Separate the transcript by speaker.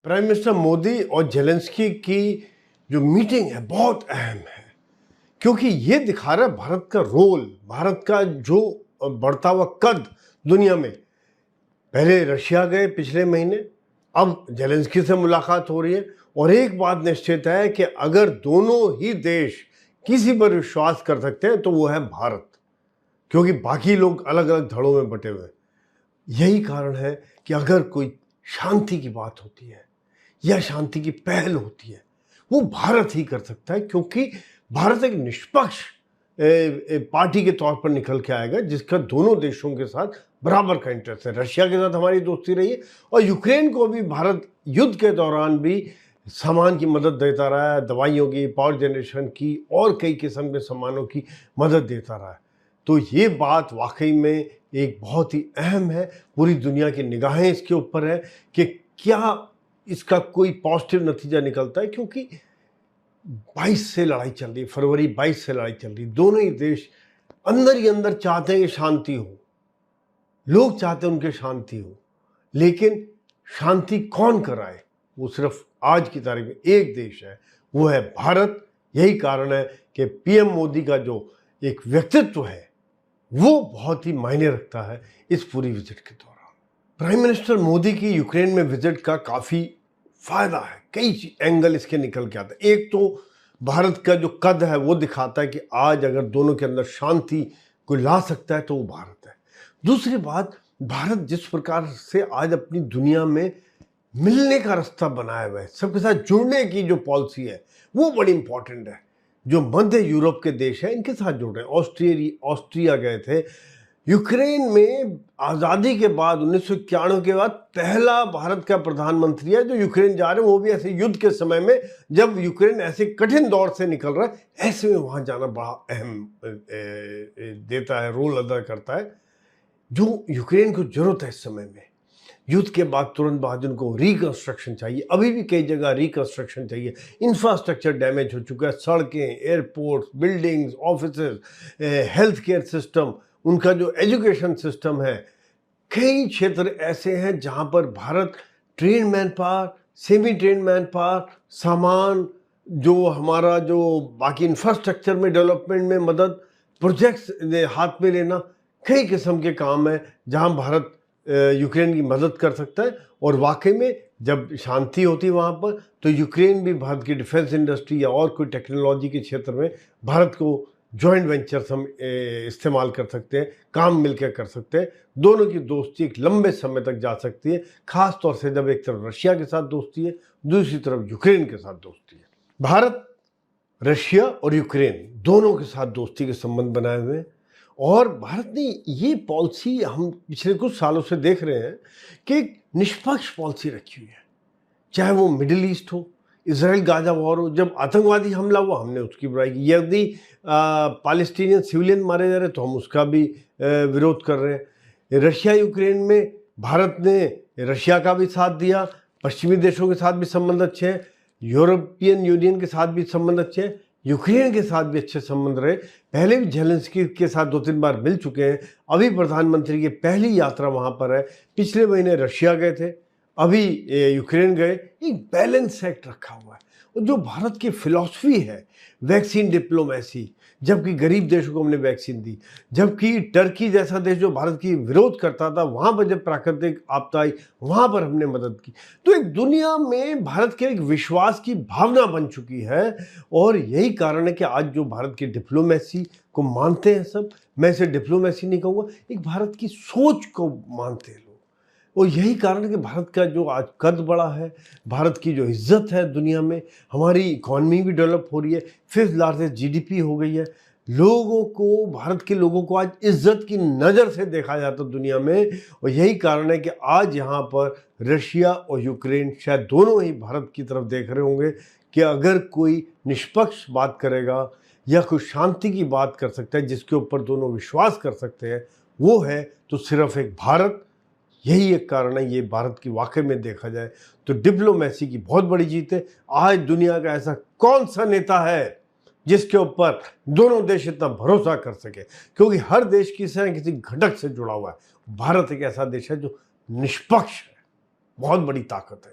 Speaker 1: Prime minister Modi और Zelensky की जो मीटिंग है बहुत अहम है, क्योंकि ये दिखा रहा है भारत का रोल, भारत का जो बढ़ता हुआ कद दुनिया में। पहले रशिया गए पिछले महीने, अब जेलेंस्की से मुलाकात हो रही है और एक बात निश्चित है कि अगर दोनों ही देश किसी पर विश्वास कर सकते हैं तो वो है भारत, क्योंकि बाकी लोग अलग अलग धड़ों में बटे हुए हैं। यही कारण है कि अगर कोई शांति की बात होती है या शांति की पहल होती है, वो भारत ही कर सकता है, क्योंकि भारत एक निष्पक्ष पार्टी के तौर पर निकल के आएगा जिसका दोनों देशों के साथ बराबर का इंटरेस्ट है। रशिया के साथ हमारी दोस्ती रही है और यूक्रेन को भी भारत युद्ध के दौरान भी सामान की मदद देता रहा है, दवाइयों की, पावर जनरेशन की और कई किस्म के सामानों की मदद देता रहा है। तो ये बात वाकई में एक बहुत ही अहम है। पूरी दुनिया की निगाहें इसके ऊपर है कि क्या इसका कोई पॉजिटिव नतीजा निकलता है, क्योंकि 22 से लड़ाई चल रही है, फरवरी 22 से लड़ाई चल रही है। दोनों ही देश अंदर ही अंदर चाहते हैं कि शांति हो, लोग चाहते हैं उनके शांति हो, लेकिन शांति कौन कराए? वो सिर्फ आज की तारीख में एक देश है, वो है भारत। यही कारण है कि पीएम मोदी का जो एक व्यक्तित्व है वो बहुत ही मायने रखता है इस पूरी विजिट के दौरान। प्राइम मिनिस्टर मोदी की यूक्रेन में विजिट का काफ़ी फायदा है, कई एंगल इसके निकल के आते हैं। एक तो भारत का जो कद है वो दिखाता है कि आज अगर दोनों के अंदर शांति कोई ला सकता है तो वो भारत है। दूसरी बात, भारत जिस प्रकार से आज अपनी दुनिया में मिलने का रास्ता बनाया हुआ है, सबके साथ जुड़ने की जो पॉलिसी है वो बड़ी इंपॉर्टेंट है। जो मध्य यूरोप के देश हैं इनके साथ जुड़ रहे हैं। ऑस्ट्रिया गए थे। यूक्रेन में आज़ादी के बाद 1991 के बाद पहला भारत का प्रधानमंत्री है जो यूक्रेन जा रहे हैं, वो भी ऐसे युद्ध के समय में जब यूक्रेन ऐसे कठिन दौर से निकल रहा है। ऐसे में वहाँ जाना बड़ा अहम देता है, रोल अदा करता है, जो यूक्रेन को जरूरत है इस समय में। युद्ध के बाद तुरंत बाद उनको रिकंस्ट्रक्शन चाहिए, अभी भी कई जगह रिकंस्ट्रक्शन चाहिए। इंफ्रास्ट्रक्चर डैमेज हो चुका है, सड़कें, airports, buildings, offices, health care system, उनका जो एजुकेशन सिस्टम है। कई क्षेत्र ऐसे हैं जहां पर Bharat train man power, semi train man power, सामान, जो हमारा जो बाकी इंफ्रास्ट्रक्चर में डेवलपमेंट में मदद, प्रोजेक्ट्स हाथ में लेना, कई किस्म के काम है जहां भारत यूक्रेन की मदद कर सकता है। और वाकई में जब शांति होती है वहाँ पर तो यूक्रेन भी भारत की डिफेंस इंडस्ट्री या और कोई टेक्नोलॉजी के क्षेत्र में भारत को जॉइंट वेंचर्स हम इस्तेमाल कर सकते हैं, काम मिलकर कर सकते हैं। दोनों की दोस्ती एक लंबे समय तक जा सकती है, खास तौर से जब एक तरफ रशिया के साथ दोस्ती है, दूसरी तरफ यूक्रेन के साथ दोस्ती है। भारत रशिया और यूक्रेन दोनों के साथ दोस्ती के संबंध बनाए हुए हैं और भारत ने ये पॉलिसी हम पिछले कुछ सालों से देख रहे हैं कि एक निष्पक्ष पॉलिसी रखी हुई है। चाहे वो मिडिल ईस्ट हो, इजराइल गाजा वॉर हो, जब आतंकवादी हमला हुआ हमने उसकी बुराई की। यदि पैलेस्टीनियन सिविलियन मारे जा रहे तो हम उसका भी विरोध कर रहे हैं। रशिया यूक्रेन में भारत ने रशिया का भी साथ दिया, पश्चिमी देशों के साथ भी संबंध अच्छे हैं, यूरोपियन यूनियन के साथ भी संबंध अच्छे हैं, यूक्रेन के साथ भी अच्छे संबंध रहे। पहले भी जेलेंस्की के साथ 2-3 बार मिल चुके हैं। अभी प्रधानमंत्री की पहली यात्रा वहाँ पर है। पिछले महीने रशिया गए थे, अभी यूक्रेन गए। एक बैलेंस एक्ट रखा हुआ है और जो भारत की फिलॉसफी है, वैक्सीन डिप्लोमेसी, जबकि गरीब देशों को हमने वैक्सीन दी, जबकि टर्की जैसा देश जो भारत की विरोध करता था, वहाँ पर जब प्राकृतिक आपदा आई वहाँ पर हमने मदद की। तो एक दुनिया में भारत के एक विश्वास की भावना बन चुकी है और यही कारण है कि आज जो भारत की डिप्लोमेसी को मानते हैं सब, मैं इसे डिप्लोमेसी नहीं कहूँगा, एक भारत की सोच को मानते हैं लोग। और यही कारण है कि भारत का जो आज कद बड़ा है, भारत की जो इज्जत है दुनिया में, हमारी इकॉनमी भी डेवलप हो रही है, 5th लार्जेस्ट जीडीपी हो गई है। लोगों को, भारत के लोगों को आज इज्जत की नज़र से देखा जाता है दुनिया में। और यही कारण है कि आज यहाँ पर रशिया और यूक्रेन शायद दोनों ही भारत की तरफ देख रहे होंगे कि अगर कोई निष्पक्ष बात करेगा या कोई शांति की बात कर सकता है जिसके ऊपर दोनों विश्वास कर सकते हैं, वो है तो सिर्फ एक भारत। यही एक कारण है, ये भारत की वाकई में देखा जाए तो डिप्लोमेसी की बहुत बड़ी जीत है। आज दुनिया का ऐसा कौन सा नेता है जिसके ऊपर दोनों देश इतना भरोसा कर सके, क्योंकि हर देश किसी न किसी घटक से जुड़ा हुआ है। भारत एक ऐसा देश है जो निष्पक्ष है, बहुत बड़ी ताकत है।